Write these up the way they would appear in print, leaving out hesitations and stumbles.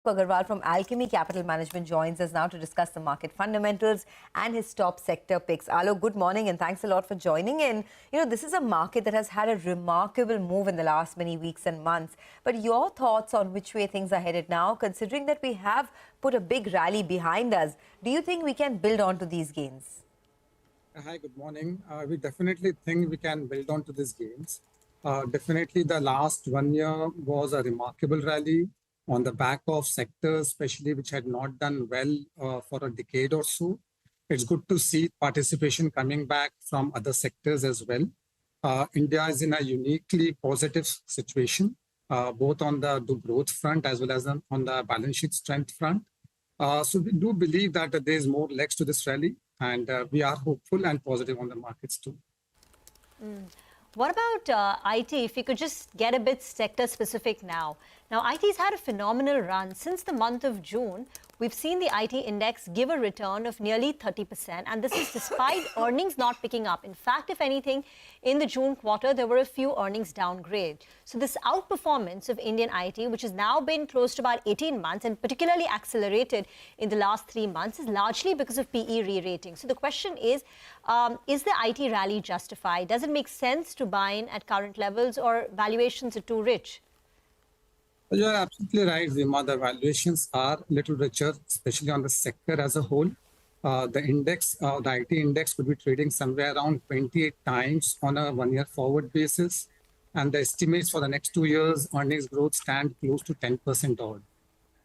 Agarwal from Alchemy Capital Management joins us now to discuss the market fundamentals and his top sector picks. Alok, good morning and thanks a lot for joining in. This is a market that has had a remarkable move in the last many weeks and months. But your thoughts on which way things are headed now, considering that we have put a big rally behind us, do you think we can build on to these gains? Hi, good morning. We definitely think we can build on to these gains. Definitely the last 1 year was a remarkable rally on the back of sectors, especially which had not done well for a decade or so. It's good to see participation coming back from other sectors as well. India is in a uniquely positive situation, both on the growth front as well as on the balance sheet strength front. So we do believe that there is more legs to this rally, and we are hopeful and positive on the markets too. What about IT? If you could just get a bit sector specific now. Now, IT's had a phenomenal run. Since the month of June, we've seen the IT index give a return of nearly 30%. And this is despite earnings not picking up. In fact, if anything, in the June quarter, there were a few earnings downgrade. So this outperformance of Indian IT, which has now been close to about 18 months and particularly accelerated in the last 3 months, is largely because of PE re-rating. So the question is the IT rally justified? Does it make sense to buy in at current levels, or valuations are too rich? You're absolutely right, Reema. The valuations are a little richer, especially on the sector as a whole. The index, the IT index could be trading somewhere around 28 times on a 1 year forward basis. And the estimates for the next 2 years, earnings growth stand close to 10% odd.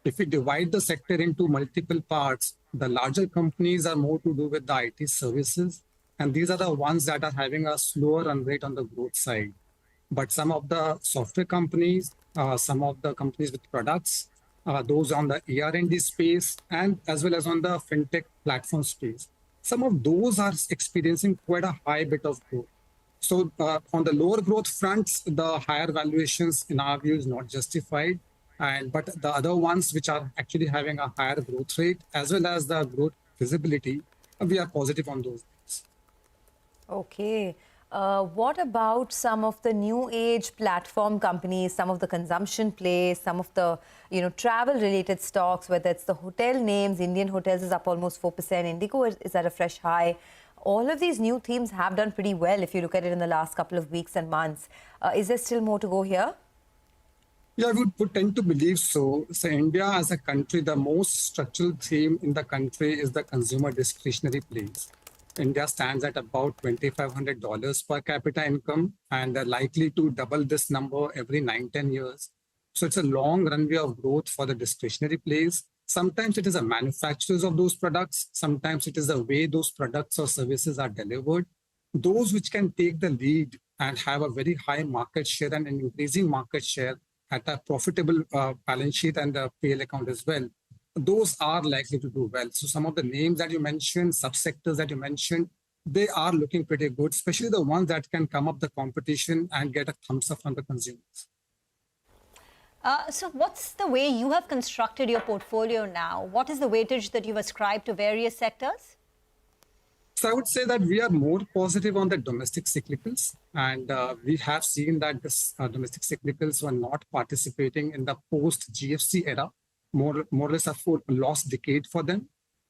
If we divide the sector into multiple parts, the larger companies are more to do with the IT services. And these are the ones that are having a slower run rate on the growth side. But some of the software companies, some of the companies with products, those on the ER&D space, and as well as on the fintech platform space, some of those are experiencing quite a high bit of growth. So on the lower growth fronts, the higher valuations in our view is not justified. But the other ones which are actually having a higher growth rate as well as the growth visibility, we are positive on those things. Okay. What about some of the new age platform companies, some of the consumption plays, some of the travel related stocks, whether it's the hotel names? Indian Hotels is up almost 4%, Indigo is at a fresh high. All of these new themes have done pretty well if you look at it in the last couple of weeks and months. Is there still more to go here? Yeah, I would tend to believe so. So India as a country, the most structural theme in the country is the consumer discretionary plays. India stands at about $2,500 per capita income, and they're likely to double this number every 9-10 years. So it's a long runway of growth for the discretionary plays. Sometimes it is the manufacturers of those products. Sometimes it is the way those products or services are delivered. Those which can take the lead and have a very high market share and an increasing market share at a profitable balance sheet and a PL account as well, those are likely to do well. So some of the names that you mentioned, subsectors that you mentioned, they are looking pretty good, especially the ones that can come up the competition and get a thumbs up from the consumers. So what's the way you have constructed your portfolio now? What is the weightage that you've ascribed to various sectors? So I would say that we are more positive on the domestic cyclicals, and we have seen that this domestic cyclicals were not participating in the post-GFC era, more or less a full lost decade for them.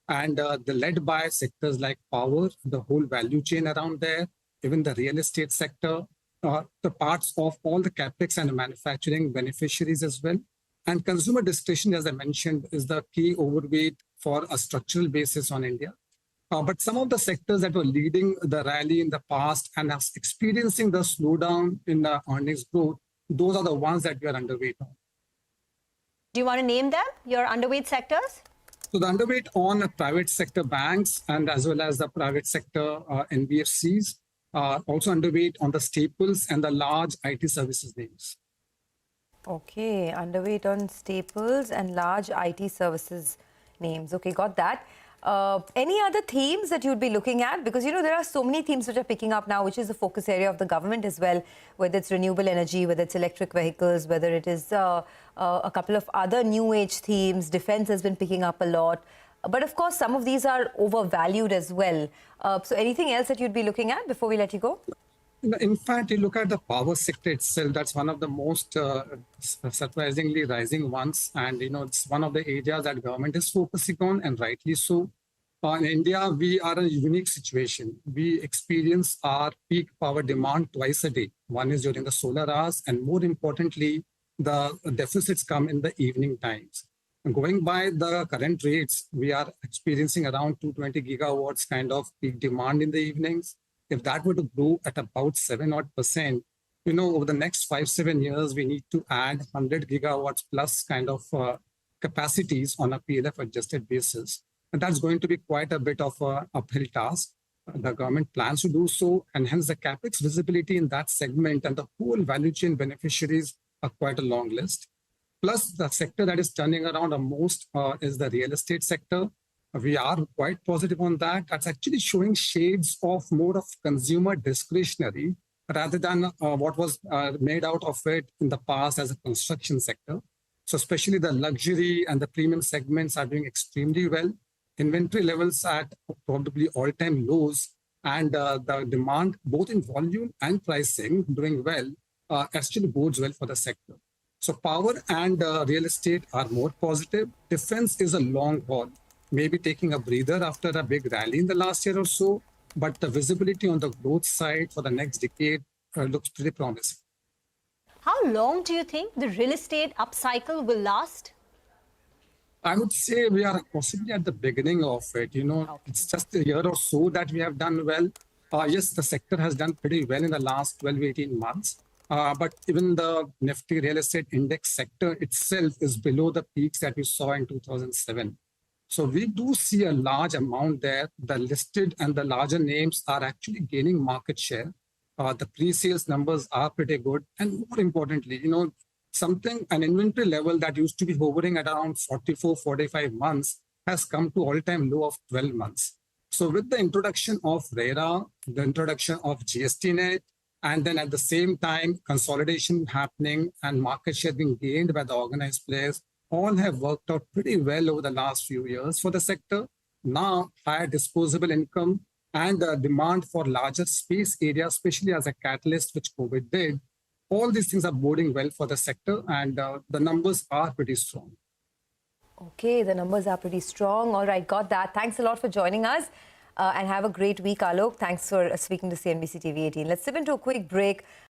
And they're led by sectors like power, the whole value chain around there, even the real estate sector, the parts of all the capex and manufacturing beneficiaries as well. And consumer discretion, as I mentioned, is the key overweight for a structural basis on India. But some of the sectors that were leading the rally in the past and are experiencing the slowdown in the earnings growth, those are the ones that we are underweight on. Do you want to name them, your underweight sectors? So the underweight on private sector banks and as well as the private sector NBFCs, also underweight on the staples and the large IT services names. Okay, underweight on staples and large IT services names. Okay, got that. Any other themes that you'd be looking at? Because, there are so many themes which are picking up now, which is the focus area of the government as well, whether it's renewable energy, whether it's electric vehicles, whether it is a couple of other new age themes. Defense has been picking up a lot. But of course, some of these are overvalued as well. So anything else that you'd be looking at before we let you go? In fact, you look at the power sector itself, that's one of the most surprisingly rising ones. And, it's one of the areas that government is focusing on, and rightly so. In India, we are in a unique situation. We experience our peak power demand twice a day. One is during the solar hours, and more importantly, the deficits come in the evening times. And going by the current rates, we are experiencing around 220 gigawatts kind of peak demand in the evenings. If that were to grow at about 7% over the next 5-7 years, we need to add 100 gigawatts plus kind of capacities on a PLF adjusted basis. And that's going to be quite a bit of an uphill task. The government plans to do so, and hence the capex visibility in that segment and the whole value chain beneficiaries are quite a long list. Plus, the sector that is turning around the most is the real estate sector. We are quite positive on that. That's actually showing shades of more of consumer discretionary rather than what was made out of it in the past as a construction sector. So especially the luxury and the premium segments are doing extremely well. Inventory levels at probably all-time lows, and the demand, both in volume and pricing, doing well, actually bodes well for the sector. So power and real estate are more positive. Defense is a long haul, maybe taking a breather after a big rally in the last year or so, but the visibility on the growth side for the next decade looks pretty promising. How long do you think the real estate upcycle will last? I would say we are possibly at the beginning of it. It's just a year or so that we have done well. Yes, the sector has done pretty well in the last 12-18 months. But even the Nifty real estate index sector itself is below the peaks that we saw in 2007. So we do see a large amount there. The listed and the larger names are actually gaining market share. The pre-sales numbers are pretty good. And more importantly, an inventory level that used to be hovering at around 44-45 months has come to all-time low of 12 months. So with the introduction of RERA, the introduction of GST net, and then at the same time, consolidation happening and market share being gained by the organized players, all have worked out pretty well over the last few years for the sector. Now, higher disposable income and the demand for larger space areas, especially as a catalyst, which COVID did, all these things are boding well for the sector, and the numbers are pretty strong. Okay, the numbers are pretty strong. All right, got that. Thanks a lot for joining us. And have a great week, Alok. Thanks for speaking to CNBC TV18. Let's slip into a quick break.